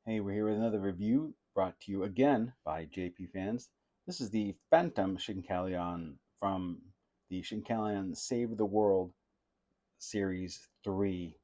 Hey, we're here with another review brought to you again by JP fans. This is the Phantom Shinkalion from the Shinkalion Save the World Series 3.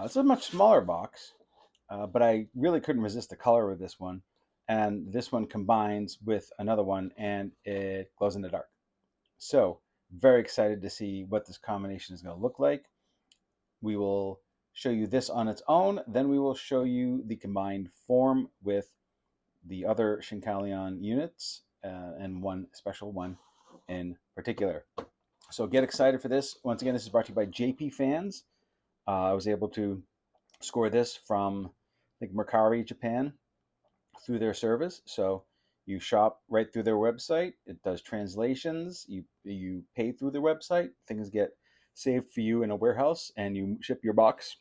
It's a much smaller box, but I really couldn't resist the color of this one. And this one combines with another one and it glows in the dark. So, very excited to see what this combination is going to look like. We will show you this on its own, then we will show you the combined form with the other Shinkalion units and one special one in particular. So get excited for this. Once again, this is brought to you by JP Fans. I was able to score this from, I think, Mercari, Japan, through their service. So you shop right through their website. It does translations. You pay through their website. Things get saved for you in a warehouse, and you ship your box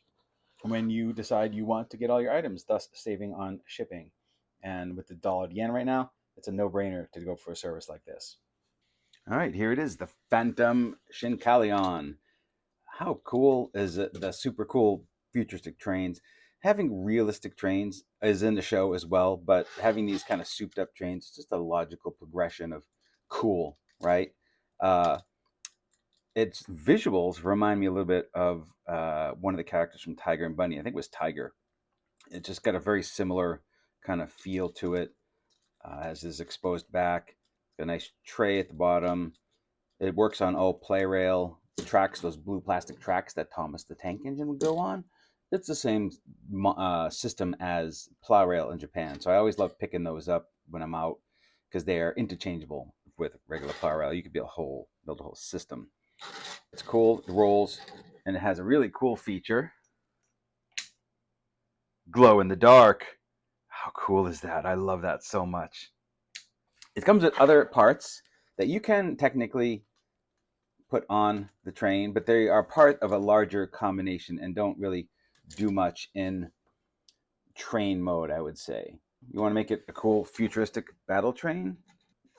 when you decide you want to get all your items, thus saving on shipping. And with the dollar to yen right now, it's a no-brainer to go for a service like this. All right, here it is, the Phantom Shinkalion. How cool is it? The super cool futuristic trains. Having realistic trains is in the show as well, but having these kind of souped up trains is just a logical progression of cool, right? Uh, its visuals remind me a little bit of one of the characters from Tiger and Bunny. I think it was Tiger. It just got a very similar kind of feel to it. Has this exposed back, a nice tray at the bottom. It works on play rail tracks, those blue plastic tracks that Thomas the Tank Engine would go on. It's the same system as plow rail in Japan. So I always love picking those up when I'm out because they are interchangeable with regular plow rail. You could build a whole system. It's cool, it rolls, and it has a really cool feature. Glow in the dark. How cool is that? I love that so much. It comes with other parts that you can technically put on the train, but they are part of a larger combination and don't really do much in train mode, I would say. You want to make it a cool futuristic battle train?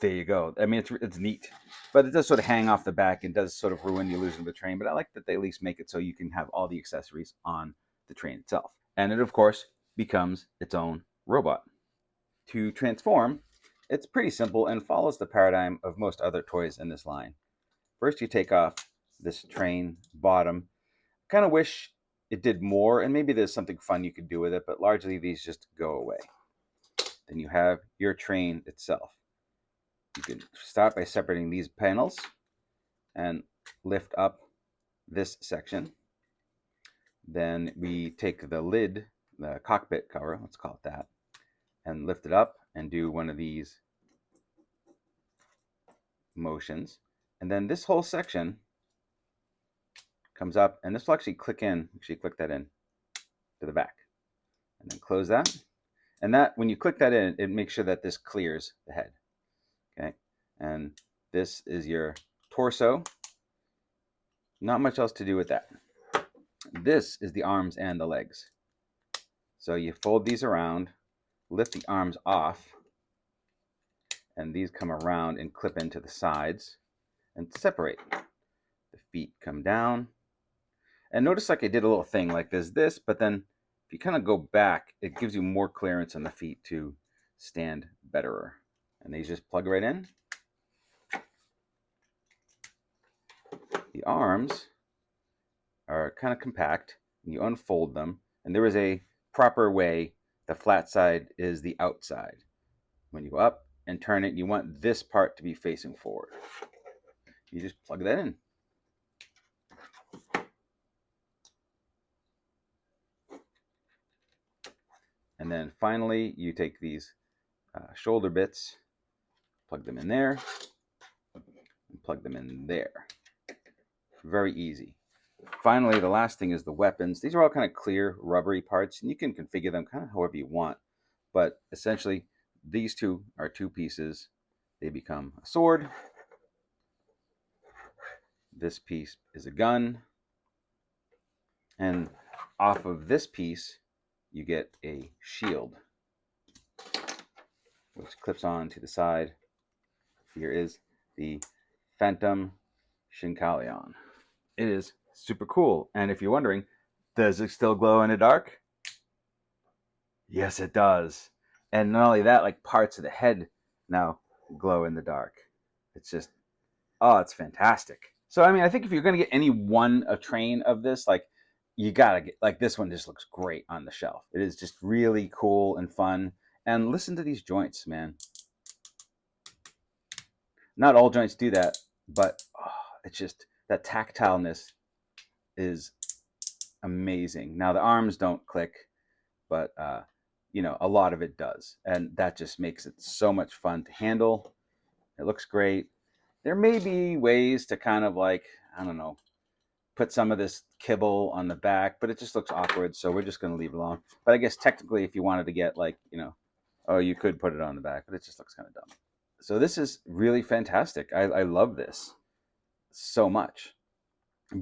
There you go. I mean, it's neat, but it does sort of hang off the back and does sort of ruin the illusion of the train. But I like that they at least make it so you can have all the accessories on the train itself. And it, of course, becomes its own robot. To transform, it's pretty simple and follows the paradigm of most other toys in this line. First, you take off this train bottom. Kind of wish it did more, and maybe there's something fun you could do with it, but largely these just go away. Then you have your train itself. You can start by separating these panels and lift up this section. Then we take the lid, the cockpit cover, let's call it that, and lift it up and do one of these motions. And then this whole section comes up, and this will actually click that in to the back. And then close that. And that, when you click that in, it makes sure that this clears the head. Okay. And this is your torso. Not much else to do with that. This is the arms and the legs. So you fold these around, lift the arms off, and these come around and clip into the sides and separate. The feet come down. And notice like I did a little thing like this, but then if you kind of go back, it gives you more clearance on the feet to stand betterer. And these just plug right in. The arms are kind of compact, and you unfold them, and there is a proper way. The flat side is the outside. When you go up and turn it, you want this part to be facing forward. You just plug that in. And then finally, you take these shoulder bits, plug them in there, and plug them in there. Very easy. Finally, the last thing is the weapons. These are all kind of clear, rubbery parts, and you can configure them kind of however you want. But essentially, these two are two pieces. They become a sword. This piece is a gun. And off of this piece, you get a shield, which clips on to the side. Here is the Phantom Shinkalion. It is super cool. And if you're wondering, does it still glow in the dark? Yes, it does. And not only that, like parts of the head now glow in the dark. It's just, oh, it's fantastic. So, I mean, I think if you're going to get any one a train of this, like, you got to get, like, this one just looks great on the shelf. It is just really cool and fun. And listen to these joints, man. Not all joints do that, but oh, it's just that tactileness is amazing. Now, the arms don't click, but you know, a lot of it does, and that just makes it so much fun to handle. It looks great. There may be ways to kind of like, I don't know, put some of this kibble on the back, but it just looks awkward, so we're just going to leave it alone. But I guess technically, if you wanted to get like, you know, oh, you could put it on the back, but it just looks kind of dumb. So this is really fantastic. I love this so much.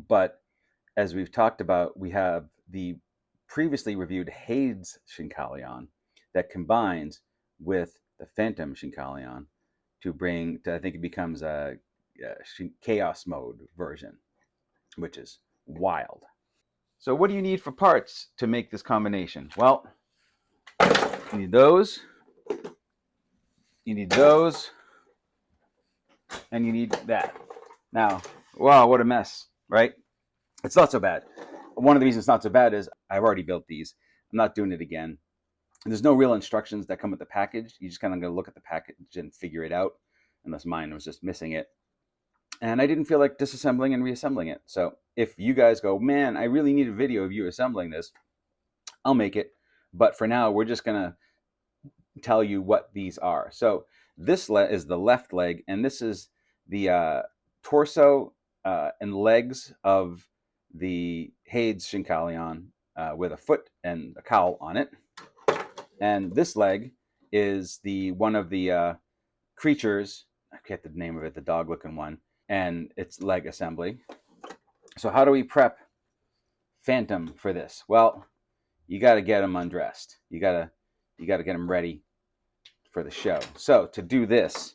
But as we've talked about, we have the previously reviewed Hades Shinkalion that combines with the Phantom Shinkalion to bring to, I think it becomes a Chaos mode version, which is wild. So what do you need for parts to make this combination? Well, you need those, and you need that. Now, wow, what a mess, right? It's not so bad. One of the reasons it's not so bad is I've already built these. I'm not doing it again. There's no real instructions that come with the package. You just kind of got to look at the package and figure it out, unless mine was just missing it. And I didn't feel like disassembling and reassembling it. So if you guys go, man, I really need a video of you assembling this, I'll make it. But for now, we're just going to tell you what these are. So this is the left leg, and this is the torso and legs of the Hades Shinkalion with a foot and a cowl on it. And this leg is the one of the creatures. I forget the name of it, the dog-looking one, and its leg assembly. So how do we prep Phantom for this? Well, you got to get him undressed. You got to get him ready for the show. So to do this,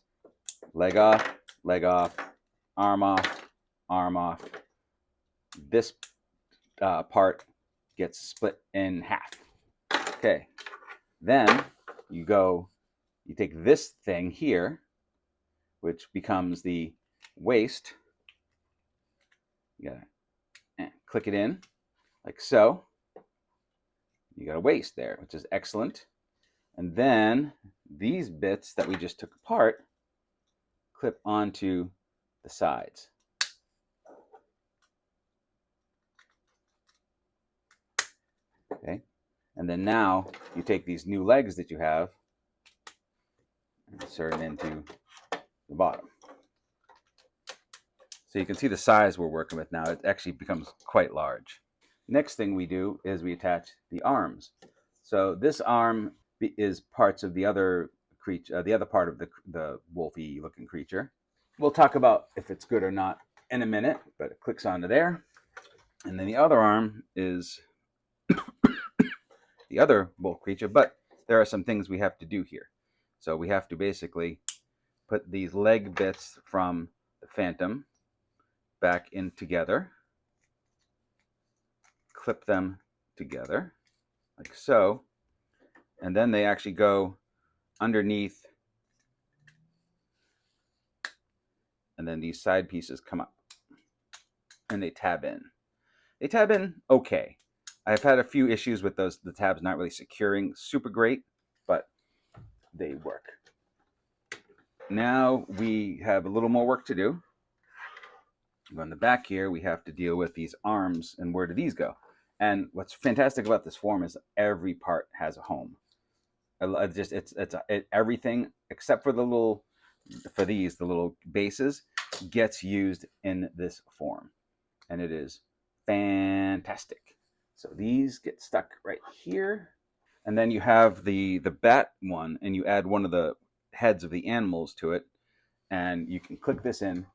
leg off, arm off. This part gets split in half. Okay. Then you take this thing here, which becomes the waist. You gotta click it in like so. You got a waist there, which is excellent. And then these bits that we just took apart clip onto the sides. Okay. And then now you take these new legs that you have and insert them into the bottom. So you can see the size we're working with now. It actually becomes quite large. Next thing we do is we attach the arms. So this arm is parts of the other creature, the other part of the wolfy looking creature. We'll talk about if it's good or not in a minute, but it clicks onto there. And then the other arm is the other wolf creature, but there are some things we have to do here. So we have to basically put these leg bits from the Phantom back in together, clip them together like so, and then they actually go underneath, and then these side pieces come up and they tab in. They tab in okay. I've had a few issues with the tabs not really securing super great, but they work. Now we have a little more work to do. On the back here, we have to deal with these arms, and where do these go? And what's fantastic about this form is every part has a home. Everything except for the little bases gets used in this form, and it is fantastic. So these get stuck right here, and then you have the bat one, and you add one of the heads of the animals to it, and you can click this in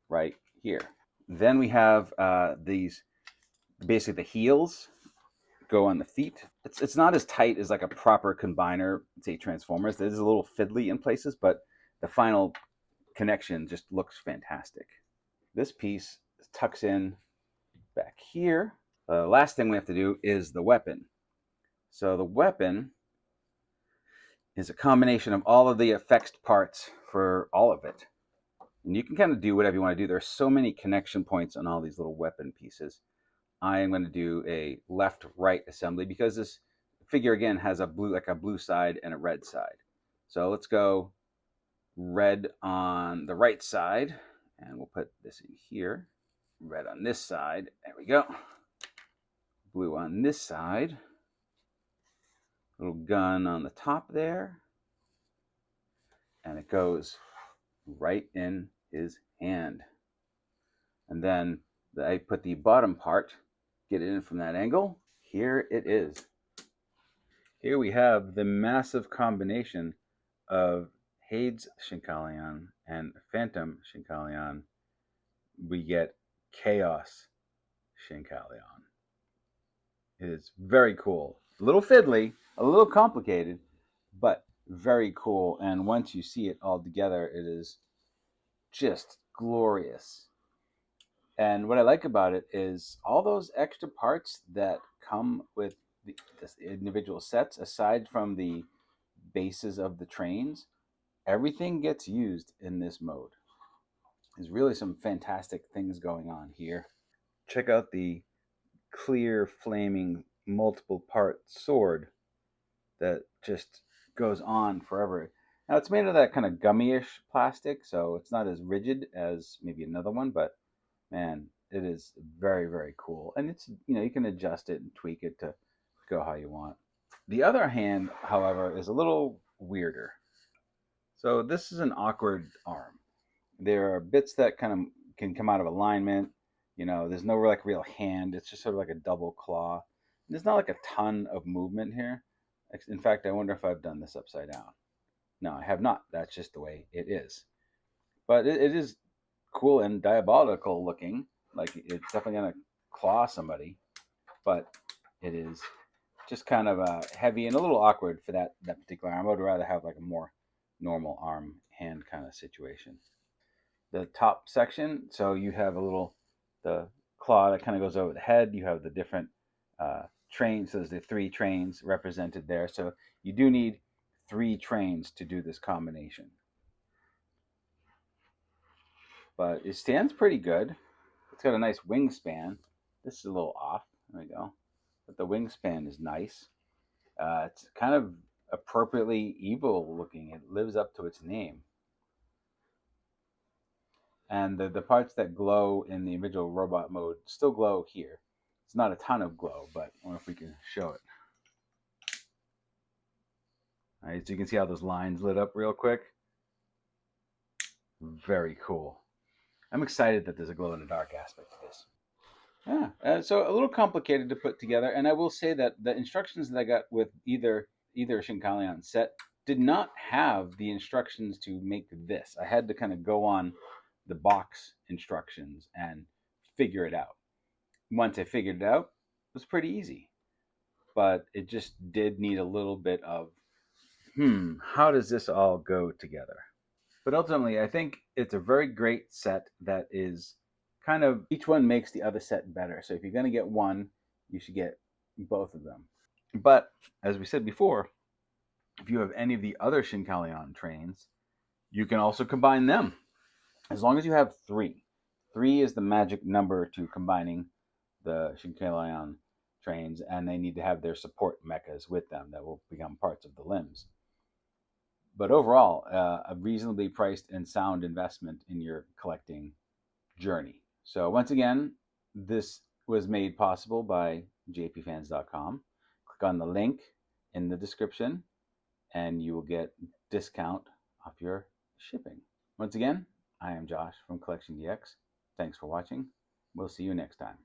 right here. Then we have these, basically the heels go on the feet. It's not as tight as like a proper combiner, say Transformers. It is a little fiddly in places, but the final connection just looks fantastic. This piece tucks in back here. The last thing we have to do is the weapon. So the weapon is a combination of all of the effects parts for all of it. And you can kind of do whatever you want to do. There's so many connection points on all these little weapon pieces. I am going to do a left-right assembly because this figure again has a blue side and a red side. So let's go red on the right side, and we'll put this in here. Red on this side. There we go. Blue on this side. Little gun on the top there. And it goes right in his hand. And then I put the bottom part, get it in from that angle. Here it is. Here we have the massive combination of Hades Shinkalion and Phantom Shinkalion. We get Chaos Shinkalion. It is very cool. A little fiddly, a little complicated, but very cool. And once you see it all together, it is just glorious. And what I like about it is all those extra parts that come with the individual sets, aside from the bases of the trains, everything gets used in this mode. There's really some fantastic things going on here. Check out the clear, flaming, multiple part sword that just goes on forever. Now it's made of that kind of gummy-ish plastic, so it's not as rigid as maybe another one, but man, it is very, very cool. And it's, you can adjust it and tweak it to go how you want. The other hand, however, is a little weirder. So this is an awkward arm. There are bits that kind of can come out of alignment. There's no real hand. It's just sort of like a double claw. And there's not like a ton of movement here. In fact, I wonder if I've done this upside down. No, I have not. That's just the way it is. But it is cool and diabolical looking. Like it's definitely gonna claw somebody, but it is just kind of heavy and a little awkward for that particular arm. I would rather have like a more normal arm hand kind of situation. The top section, so you have the claw that kind of goes over the head. You have the different trains. So there's the 3 trains represented there. So you do need 3 trains to do this combination. But it stands pretty good. It's got a nice wingspan. This is a little off. There we go. But the wingspan is nice. It's kind of appropriately evil looking. It lives up to its name. And the parts that glow in the individual robot mode still glow here. It's not a ton of glow, but I wonder if we can show it. All right, so you can see how those lines lit up real quick. Very cool. I'm excited that there's a glow in the dark aspect to this. Yeah, so a little complicated to put together, and I will say that the instructions that I got with either Shinkalion set did not have the instructions to make this. I had to kind of go on the box instructions and figure it out. Once I figured it out, it was pretty easy. But it just did need a little bit of, how does this all go together? But ultimately, I think it's a very great set that is kind of, each one makes the other set better. So if you're going to get one, you should get both of them. But as we said before, if you have any of the other Shinkalion trains, you can also combine them. As long as you have 3. 3 is the magic number to combining the Shinkalion trains, and they need to have their support mechas with them that will become parts of the limbs. But overall, a reasonably priced and sound investment in your collecting journey. So once again, this was made possible by jpfans.com. Click on the link in the description, and you will get discount off your shipping. Once again, I am Josh from CollectionDX. Thanks for watching. We'll see you next time.